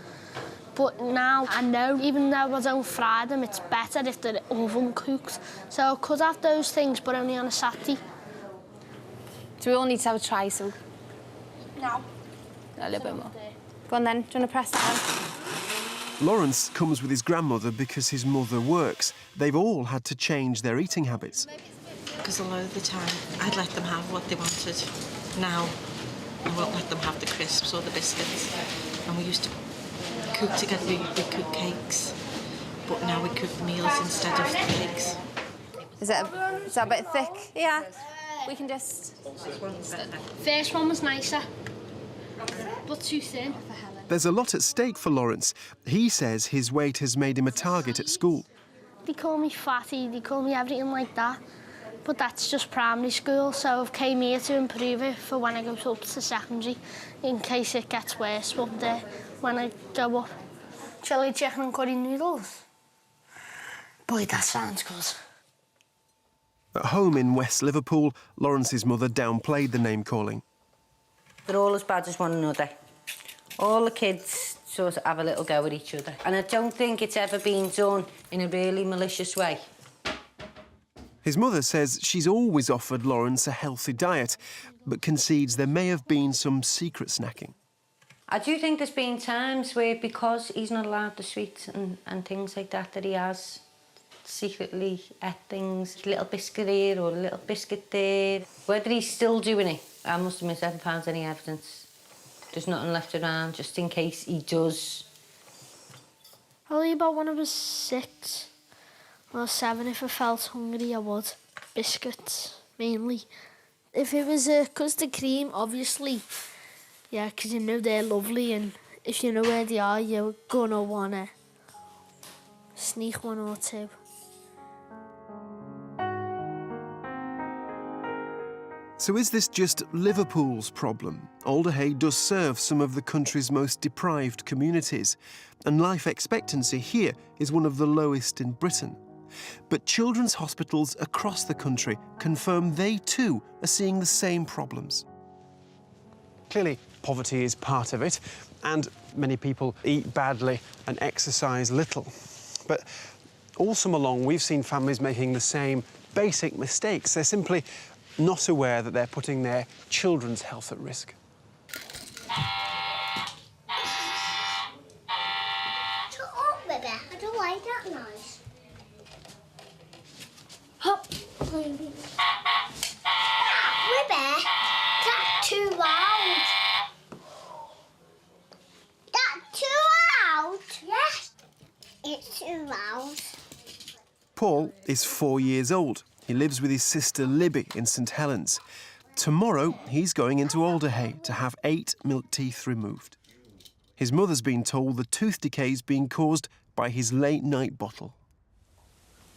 But now I know, even though I don't fry them, it's better if they're oven cooked. So I could have those things, but only on a Saturday. Do we all need to have a try, so? No. A little bit more. Go on then, do you want to press that on? Lawrence comes with his grandmother because his mother works. They've all had to change their eating habits. Because a lot of the time, I'd let them have what they wanted. Now, I won't let them have the crisps or the biscuits. And we used to cook together, we cook cakes. But now we cook meals instead of cakes. Is that a bit thick? Yeah. We can just... First one was nicer, but too thin. There's a lot at stake for Lawrence. He says his weight has made him a target at school. They call me fatty, they call me everything like that. But that's just primary school, so I've came here to improve it for when I go up to secondary, in case it gets worse one day when I go up. Chili chicken and curry noodles. Boy, that sounds good. At home in West Liverpool, Lawrence's mother downplayed the name-calling. They're all as bad as one another. All the kids sort of have a little go at each other. And I don't think it's ever been done in a really malicious way. His mother says she's always offered Lawrence a healthy diet, but concedes there may have been some secret snacking. I do think there's been times where, because he's not allowed the sweets and things like that, that he has secretly ate things, a little biscuit here or a little biscuit there. Whether he's still doing it, I must admit I haven't found any evidence. There's nothing left around, just in case he does. Probably about when I was 6 or 7, if I felt hungry, I would. Biscuits, mainly. If it was a custard cream, obviously, yeah, because you know they're lovely, and if you know where they are, you're gonna wanna sneak one or two. So is this just Liverpool's problem? Alder does serve some of the country's most deprived communities, and life expectancy here is one of the lowest in Britain. But children's hospitals across the country confirm they too are seeing the same problems. Clearly, poverty is part of it, and many people eat badly and exercise little. But all summer long, we've seen families making the same basic mistakes. They're simply not aware that they're putting their children's health at risk. Shut up, baby. I don't like that noise. Hop. Baby, that's too loud. That's too loud? Yes, it's too loud. Paul is 4 years old. He lives with his sister Libby in St Helens. Tomorrow, he's going into Alder to have 8 milk teeth removed. His mother's been told the tooth decay is being caused by his late-night bottle.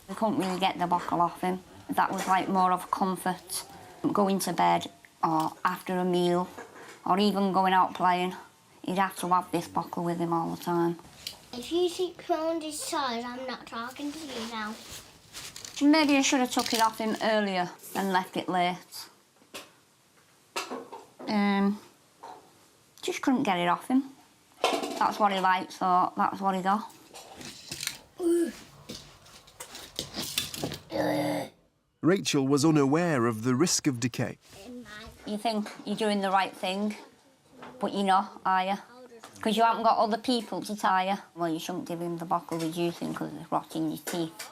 I couldn't really get the bottle off him. That was like more of comfort. Going to bed or after a meal or even going out playing, he'd have to have this bottle with him all the time. If you keep on this side, I'm not talking to you now. Maybe I should have took it off him earlier and left it late. Just couldn't get it off him. That's what he liked, so that's what he got. Rachel was unaware of the risk of decay. You think you're doing the right thing, but you're not, are you? Because you haven't got other people to tie you. Well, you shouldn't give him the bottle with juice in because it's rotting your teeth.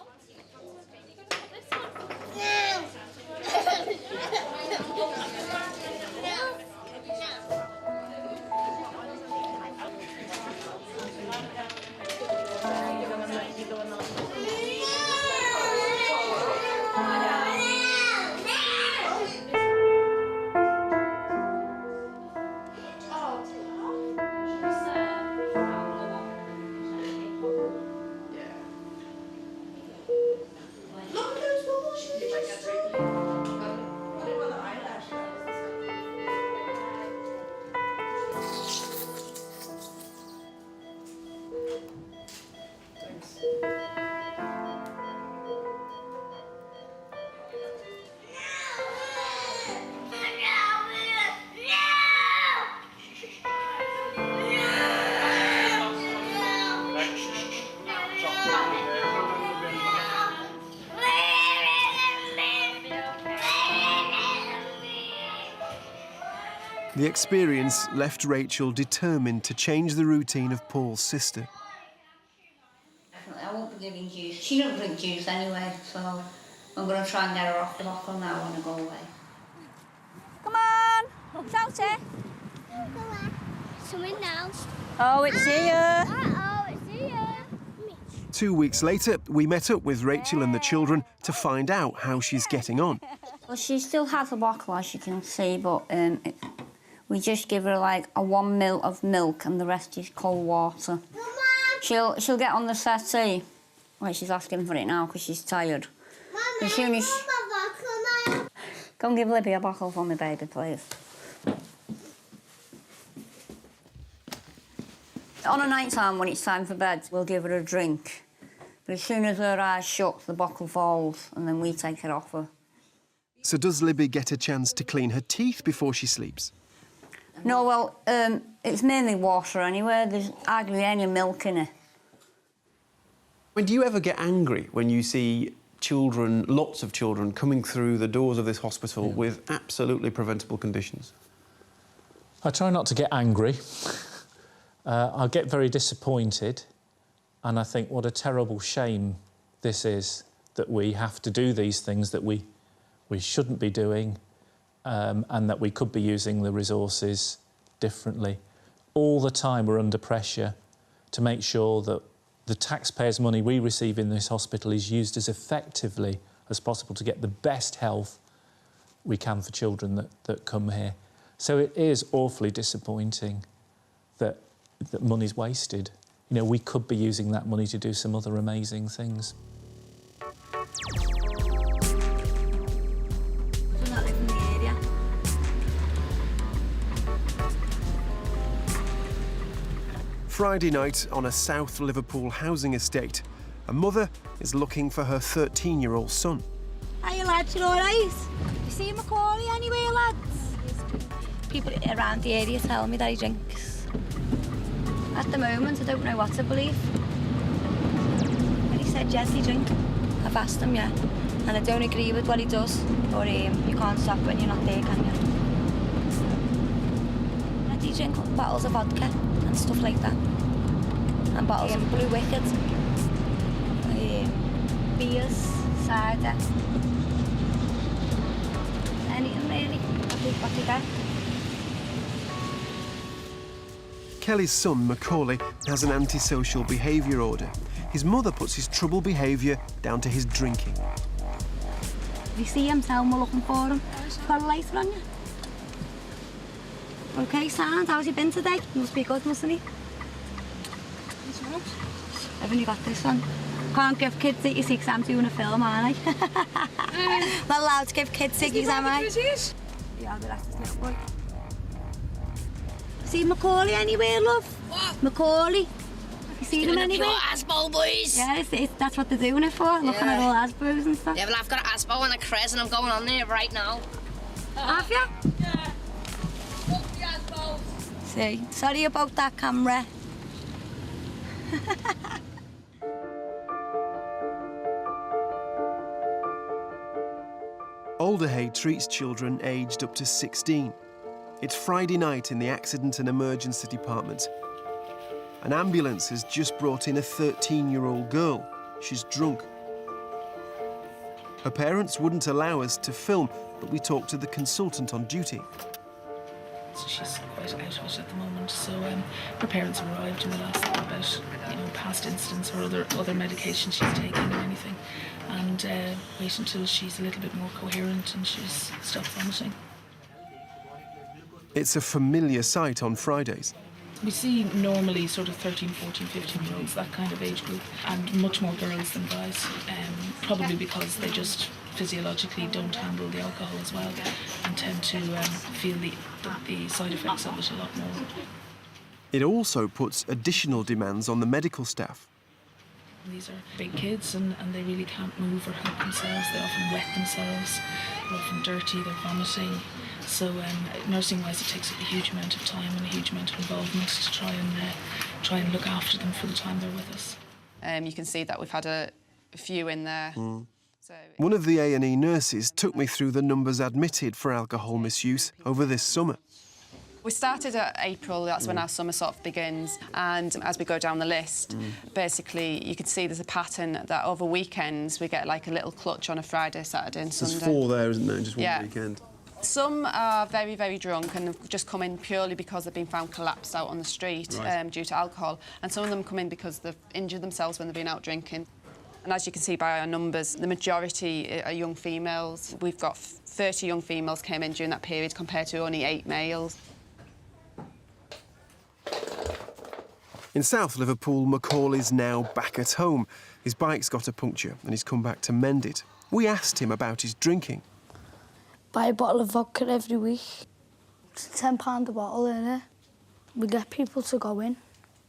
The experience left Rachel determined to change the routine of Paul's sister. I won't be giving juice. She don't drink juice anyway, so I'm going to try and get her off the bottle now when I go away. Come on! Shout it! Come in now. Oh, it's here! Uh-oh, it's here. 2 weeks later, we met up with Rachel and the children to find out how she's getting on. Well, she still has a bottle, as you can see, but we just give her like a 1 ml of milk and the rest is cold water. She'll get on the settee. Well, she's asking for it now because she's tired. As soon as go and give Libby a bottle for me, baby, please. On a night time, when it's time for bed, we'll give her a drink. But as soon as her eyes shut, the bottle falls, and then we take it off her. So does Libby get a chance to clean her teeth before she sleeps? No, well, it's mainly water anyway. There's hardly any milk in it. Do you ever get angry when you see children, lots of children, coming through the doors of this hospital with absolutely preventable conditions? I try not to get angry. I get very disappointed, and I think what a terrible shame this is, that we have to do these things that we shouldn't be doing, and that we could be using the resources differently. All the time we're under pressure to make sure that the taxpayers' money we receive in this hospital is used as effectively as possible to get the best health we can for children that come here. So it is awfully disappointing that money's wasted. You know, we could be using that money to do some other amazing things. Friday night on a South Liverpool housing estate, a mother is looking for her 13-year-old son. Hiya, lads, you all right? You see Macaulay anywhere, lads? People around the area tell me that he drinks. At the moment, I don't know what to believe. But he said, yes, he drinks. I've asked him, yeah. And I don't agree with what he does. But you can't stop when you're not there, can you? Let he drink bottles of vodka and stuff like that. And bottles of Blue Wicked. Beers, cider. Anything really. What do you get? Kelly's son, Macaulay, has an antisocial behaviour order. His mother puts his troubled behaviour down to his drinking. If you see him, tell him we're looking for him. Got a lighter on you? OK, Sand, how's he been today? He must be good, mustn't he? Haven't you got this one? Can't give kids ciggies because I'm doing a film, aren't I? Not allowed to give kids ciggies, am I? Yeah, but that's his little boy. See Macaulay anywhere, love? What? Macaulay. Have you seen him anywhere? Asbo boys. Yeah, that's what they're doing it for, looking at all Asbos and stuff. Yeah, well, I've got an Asbo and a Cres and I'm going on there right now. Have you? Yeah. See, sorry about that camera. Alder treats children aged up to 16. It's Friday night in the Accident and Emergency Department. An ambulance has just brought in a 13-year-old girl. She's drunk. Her parents wouldn't allow us to film, but we talked to the consultant on duty. So she's quite out of it at the moment. So her parents have arrived and we'll ask them about, past incidents or other medication she's taking or anything, and wait until she's a little bit more coherent and she's stopped vomiting. It's a familiar sight on Fridays. We see normally sort of 13, 14, 15-year-olds, that kind of age group, and much more girls than guys, probably because they just physiologically don't handle the alcohol as well and tend to feel the side effects of it a lot more. It also puts additional demands on the medical staff. These are big kids and they really can't move or help themselves. They often wet themselves, they're often dirty, they're vomiting. So nursing-wise, it takes up a huge amount of time and a huge amount of involvement to try and look after them for the time they're with us. You can see that we've had a few in there. So one of the A&E nurses took me through the numbers admitted for alcohol misuse over this summer. We started at April, that's when our summer sort of begins, and as we go down the list, basically you can see there's a pattern that over weekends we get like a little clutch on a Friday, Saturday and Sunday. There's 4 there, isn't there, in just one weekend? Some are very, very drunk and have just come in purely because they've been found collapsed out on the street due to alcohol, and some of them come in because they've injured themselves when they've been out drinking. And as you can see by our numbers, the majority are young females. We've got 30 young females came in during that period compared to only 8 males. In South Liverpool, Macaulay's now back at home. His bike's got a puncture and he's come back to mend it. We asked him about his drinking. Buy a bottle of vodka every week. It's £10 a bottle, innit? We get people to go in,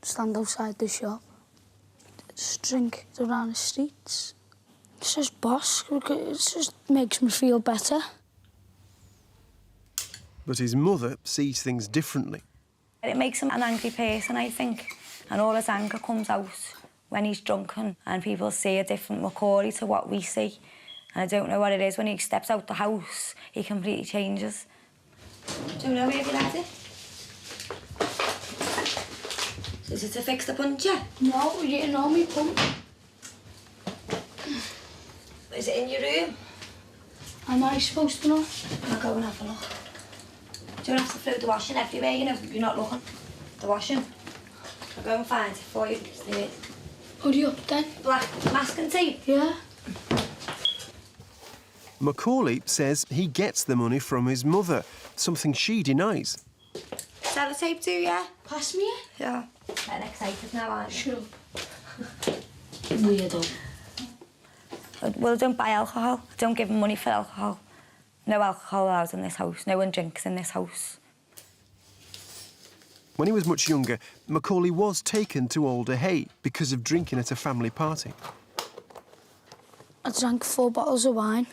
stand outside the shop, just drink around the streets. It's just boss. It just makes me feel better. But his mother sees things differently. It makes him an angry person, I think, and all his anger comes out when he's drunken, and people see a different Macaulay to what we see. And I don't know what it is. When he steps out the house, he completely changes. Do you know where you've had it? Is it to fix the puncture? No, you didn't know me pump. Is it in your room? Am I supposed to know? I'll go and have a look. Do you have to throw the washing everywhere, you know? You're not looking. The washing. I'll go and find it for you. Stay. Hurry up then. Black masking tape? Yeah. Macaulay says he gets the money from his mother, something she denies. Sellotape too, yeah? Pass me it? Yeah. Getting excited now, aren't you? Shut up. Weirdo. Well, I don't buy alcohol. I don't give him money for alcohol. No alcohol allowed in this house. No one drinks in this house. When he was much younger, Macaulay was taken to Alder because of drinking at a family party. I drank 4 bottles of wine.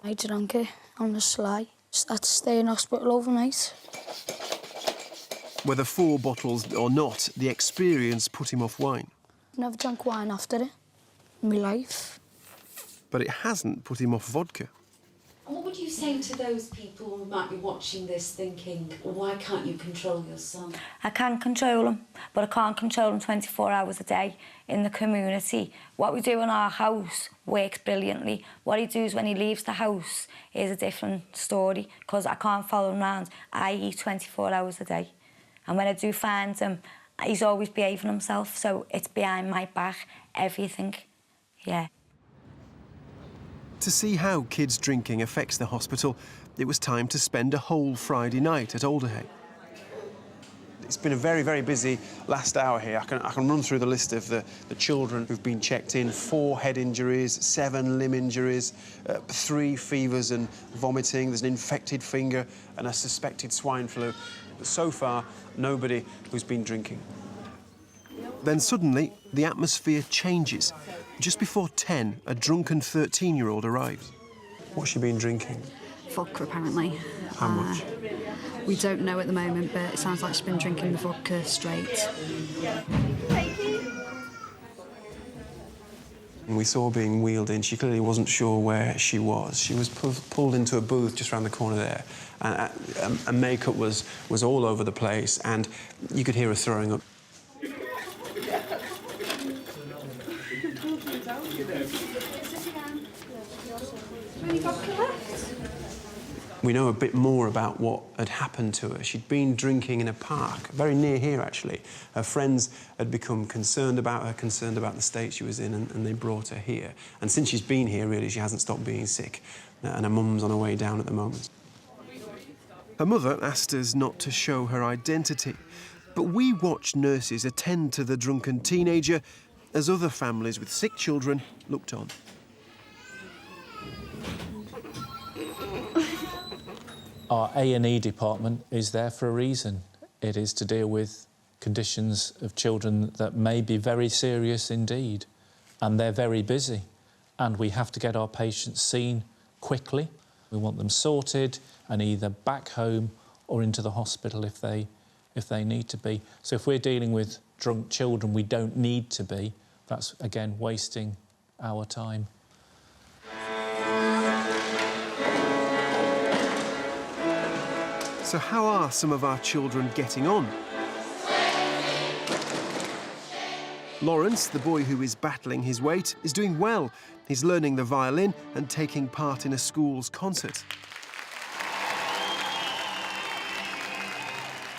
I drank it on the sly. Just had to stay in hospital overnight. Whether 4 bottles or not, the experience put him off wine. Never drank wine after it in my life. But it hasn't put him off vodka. What would you say to those people who might be watching this thinking, why can't you control your son? I can control him, but I can't control him 24 hours a day in the community. What we do in our house works brilliantly. What he does when he leaves the house is a different story, because I can't follow him around. I eat 24 hours a day. And when I do find him, he's always behaving himself, so it's behind my back, everything, yeah. To see how kids drinking affects the hospital, it was time to spend a whole Friday night at Alder. It's been a very, very busy last hour here. I can run through the list of the children who've been checked in. 4 head injuries, 7 limb injuries, 3 fevers and vomiting. There's an infected finger and a suspected swine flu. But so far, nobody who's been drinking. Then suddenly, the atmosphere changes. Just before 10, a drunken 13-year-old arrives. What's she been drinking? Vodka, apparently. How much? We don't know at the moment, but it sounds like she's been drinking the vodka straight. We saw her being wheeled in. She clearly wasn't sure where she was. She was pulled into a booth just around the corner there, and makeup was all over the place, and you could hear her throwing up. We know a bit more about what had happened to her. She'd been drinking in a park, very near here, actually. Her friends had become concerned about her, concerned about the state she was in, and they brought her here. And since she's been here, really, she hasn't stopped being sick. And her mum's on her way down at the moment. Her mother asked us not to show her identity, but we watched nurses attend to the drunken teenager as other families with sick children looked on. Our A&E department is there for a reason. It is to deal with conditions of children that may be very serious indeed, and they're very busy. And we have to get our patients seen quickly. We want them sorted and either back home or into the hospital if they need to be. So if we're dealing with drunk children we don't need to be, that's, again, wasting our time. So how are some of our children getting on? Lawrence, the boy who is battling his weight, is doing well. He's learning the violin and taking part in a school's concert.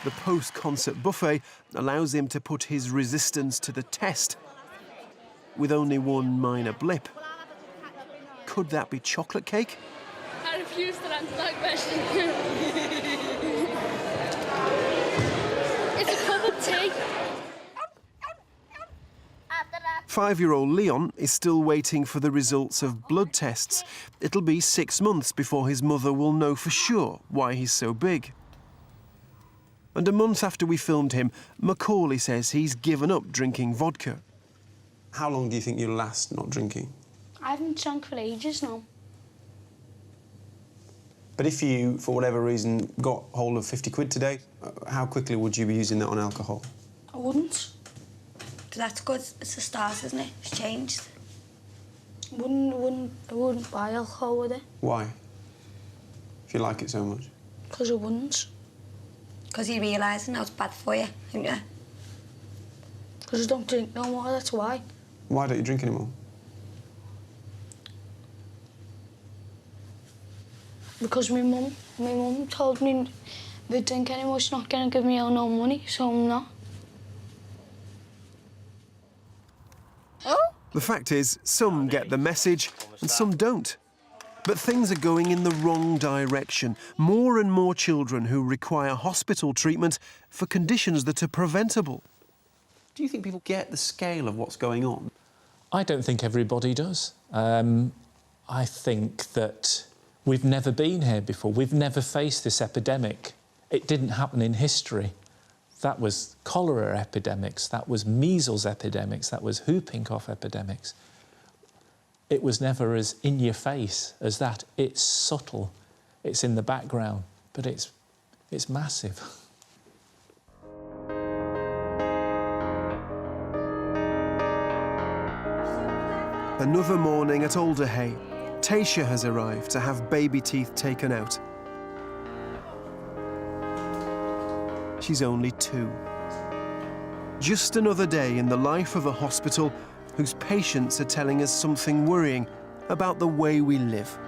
The post-concert buffet allows him to put his resistance to the test, with only one minor blip. Could that be chocolate cake? I refuse to answer that question. It's a cup of tea. 5-year-old Leon is still waiting for the results of blood tests. It'll be 6 months before his mother will know for sure why he's so big. And a month after we filmed him, Macaulay says he's given up drinking vodka. How long do you think you'll last not drinking? I haven't drunk for ages now. But if you, for whatever reason, got hold of 50 quid today, how quickly would you be using that on alcohol? I wouldn't. That's good. It's a start, isn't it? It's changed. I wouldn't buy alcohol with it. Why? If you like it so much. Because I wouldn't. Because you're realising how it's bad for you, aren't you? Because I don't drink no more, that's why. Why don't you drink anymore? Because my mum told me if I drink anymore, she's not going to give me out no money, so I'm not. The fact is, some get the message and some don't. But things are going in the wrong direction. More and more children who require hospital treatment for conditions that are preventable. Do you think people get the scale of what's going on? I don't think everybody does. I think that we've never been here before. We've never faced this epidemic. It didn't happen in history. That was cholera epidemics, that was measles epidemics, that was whooping cough epidemics. It was never as in your face as that. It's subtle, it's in the background, but it's massive. Another morning at Alder. Tasha has arrived to have baby teeth taken out. She's only 2. Just another day in the life of a hospital whose patients are telling us something worrying about the way we live.